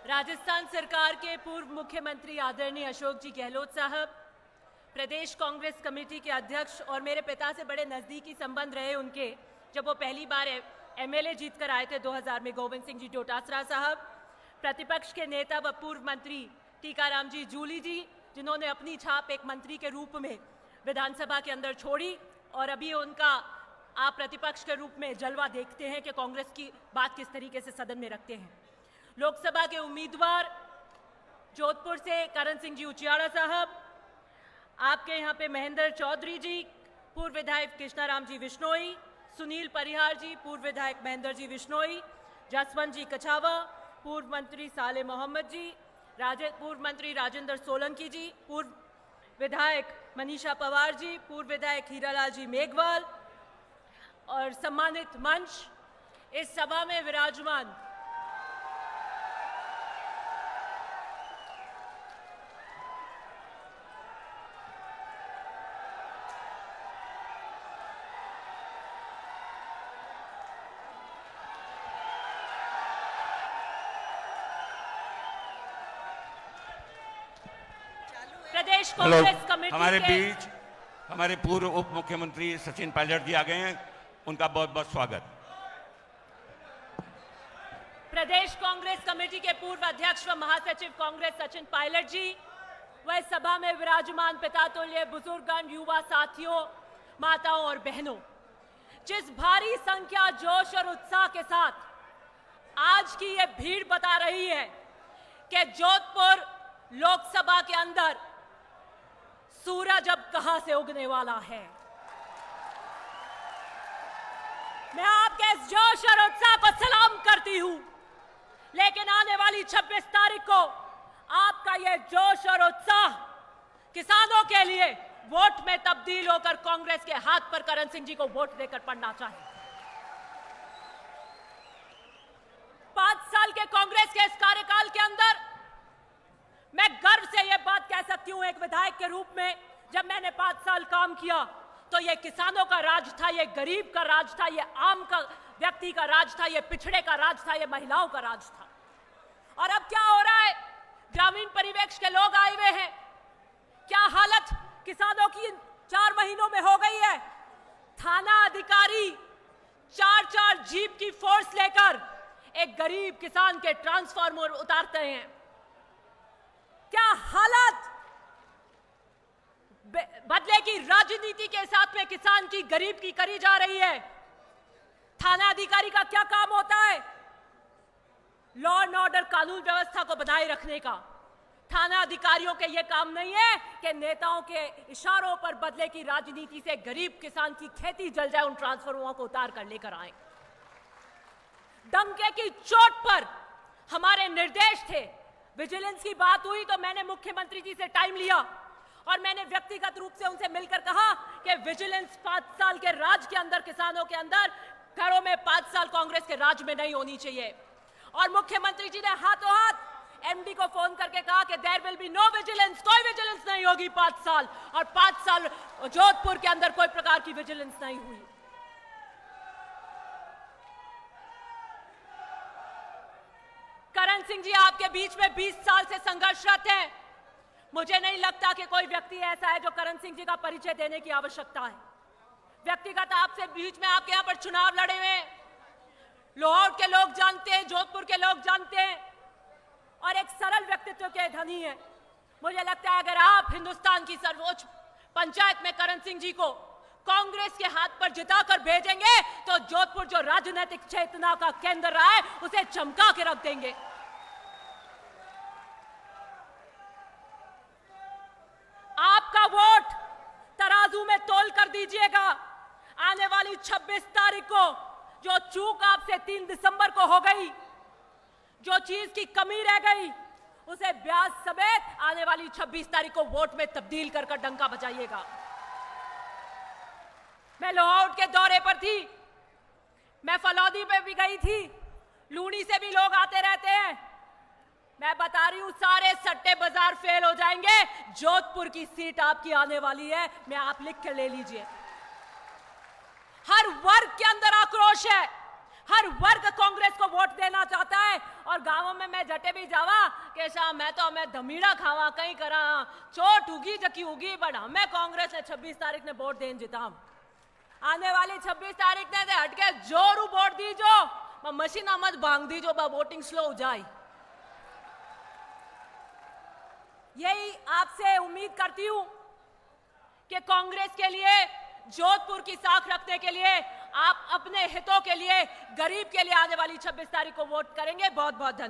राजस्थान सरकार के पूर्व मुख्यमंत्री आदरणीय अशोक जी गहलोत साहब, प्रदेश कांग्रेस कमेटी के अध्यक्ष और मेरे पिता से बड़े नज़दीकी संबंध रहे उनके, जब वो पहली बार एमएलए जीतकर आए थे 2000 में, गोविंद सिंह जी डोटासरा साहब, प्रतिपक्ष के नेता व पूर्व मंत्री टीकाराम जी जूली जी, जिन्होंने अपनी छाप एक मंत्री के रूप में विधानसभा के अंदर छोड़ी और अभी उनका आप प्रतिपक्ष के रूप में जलवा देखते हैं कि कांग्रेस की बात किस तरीके से सदन में रखते हैं। लोकसभा के उम्मीदवार जोधपुर से करण सिंह जी उचियाड़ा साहब, आपके यहाँ पे महेंद्र चौधरी जी, पूर्व विधायक कृष्णाराम जी विश्नोई, सुनील परिहार जी, पूर्व विधायक महेंद्र जी विश्नोई, जसवंत जी कछावा, पूर्व मंत्री साले मोहम्मद जी, पूर्व मंत्री राजेंद्र सोलंकी जी, पूर्व विधायक मनीषा पवार जी, पूर्व विधायक हीरालाल जी मेघवाल और सम्मानित मंच, इस सभा में विराजमान प्रदेश कांग्रेस कमेटी हमारे बीच हमारे पूर्व उप मुख्यमंत्री सचिन पायलट जी आ गए हैं, उनका बहुत बहुत स्वागत। प्रदेश कांग्रेस कमेटी के पूर्व अध्यक्ष व महासचिव कांग्रेस सचिन पायलट जी, वह सभा में विराजमान पितातुल्य बुजुर्गगण, युवा साथियों, माताओं और बहनों, जिस भारी संख्या, जोश और उत्साह के साथ आज की यह भीड़ बता रही है कि जोधपुर लोकसभा के अंदर सूरज अब कहां से उगने वाला है। मैं आपके इस जोश और उत्साह को सलाम करती हूं, लेकिन आने वाली 26 तारीख को आपका यह जोश और उत्साह किसानों के लिए वोट में तब्दील होकर कांग्रेस के हाथ पर करण सिंह जी को वोट देकर पड़ना चाहिए। 5 साल के कांग्रेस के इस कार्यकाल के अंदर मैं गर्व से यह बात कह सकती हूं, एक विधायक के रूप में, जब मैंने 5 साल काम किया तो यह किसानों का राज था, यह गरीब का राज था, यह आम का व्यक्ति का राज था, यह पिछड़े का राज था, यह महिलाओं का राज था। और अब क्या हो रहा है? ग्रामीण परिवेश के लोग आए हुए हैं। क्या हालत किसानों की 4 महीनों में हो गई है? थाना अधिकारी 4-4 जीप की फोर्स लेकर एक गरीब किसान के ट्रांसफार्मर उतारते हैं। क्या हालत बदले की राजनीति के साथ में किसान की, गरीब की करी जा रही है। थाना अधिकारी का क्या काम होता है? लॉ एंड ऑर्डर, कानून व्यवस्था को बनाए रखने का। थाना अधिकारियों के यह काम नहीं है कि नेताओं के इशारों पर बदले की राजनीति से गरीब किसान की खेती जल जाए, उन ट्रांसफार्मरों को उतार कर लेकर आए। डंके की चोट पर हमारे निर्देश थे। विजिलेंस की बात हुई तो मैंने मुख्यमंत्री जी से टाइम लिया और मैंने व्यक्तिगत रूप से उनसे मिलकर कहा कि विजिलेंस 5 साल के राज के अंदर, किसानों के अंदर, घरों में 5 साल कांग्रेस के राज में नहीं होनी चाहिए। और मुख्यमंत्री जी ने हाथों हाथ एमडी को फोन करके कहा कि there will be no vigilance, कोई विजिलेंस नहीं होगी 5 साल। और 5 साल जोधपुर के अंदर कोई प्रकार की विजिलेंस नहीं हुई। करण सिंह जी आपके बीच में 20 साल से संघर्षरत हैं। मुझे नहीं लगता कि कोई व्यक्ति ऐसा है जो करण सिंह जी का परिचय देने की आवश्यकता है। व्यक्तिगत आपसे बीच में आपके यहां पर चुनाव लड़े हुए हैं, लाहौर के लोग जानते हैं, जोधपुर के लोग जानते हैं और एक सरल व्यक्तित्व के धनी है। मुझे लगता है अगर आप हिंदुस्तान की सर्वोच्च पंचायत में करण सिंह जी को कांग्रेस के हाथ पर जिताकर भेजेंगे तो जोधपुर जो राजनीतिक चेतना का केंद्र रहा है उसे चमका के रख देंगे। आपका वोट तराजू में तोल कर दीजिएगा। आने वाली 26 तारीख को जो चूक आपसे 3 दिसंबर को हो गई, जो चीज की कमी रह गई, उसे ब्याज समेत आने वाली 26 तारीख को वोट में तब्दील कर डंका बजाइएगा। मैं लाहौर के दौरे पर थी, मैं फलौदी पे भी गई थी, लूनी से भी लोग आते रहते हैं। मैं बता रही हूं सारे सट्टे बाजार फेल हो जाएंगे। जोधपुर की सीट आपकी आने वाली है, मैं आप लिख के ले लीजिए। हर वर्ग के अंदर आक्रोश है, हर वर्ग कांग्रेस को वोट देना चाहता है। और गांवों में मैं जटे भी जावा के शाह मैं तो हमें धमीड़ा खावा कहीं करा चोट उगी जकी उगी बट हमें कांग्रेस ने 26 तारीख ने वोट देन जिताम। आने वाली 26 तारीख ने हटके जोरू वोट दीजो मशीन मत भांग दीजो वोटिंग स्लो हो जाए। यही आपसे उम्मीद करती हूं कि कांग्रेस के लिए जोधपुर की साख रखने के लिए आप अपने हितों के लिए गरीब के लिए आने वाली 26 तारीख को वोट करेंगे। बहुत बहुत धन्यवाद।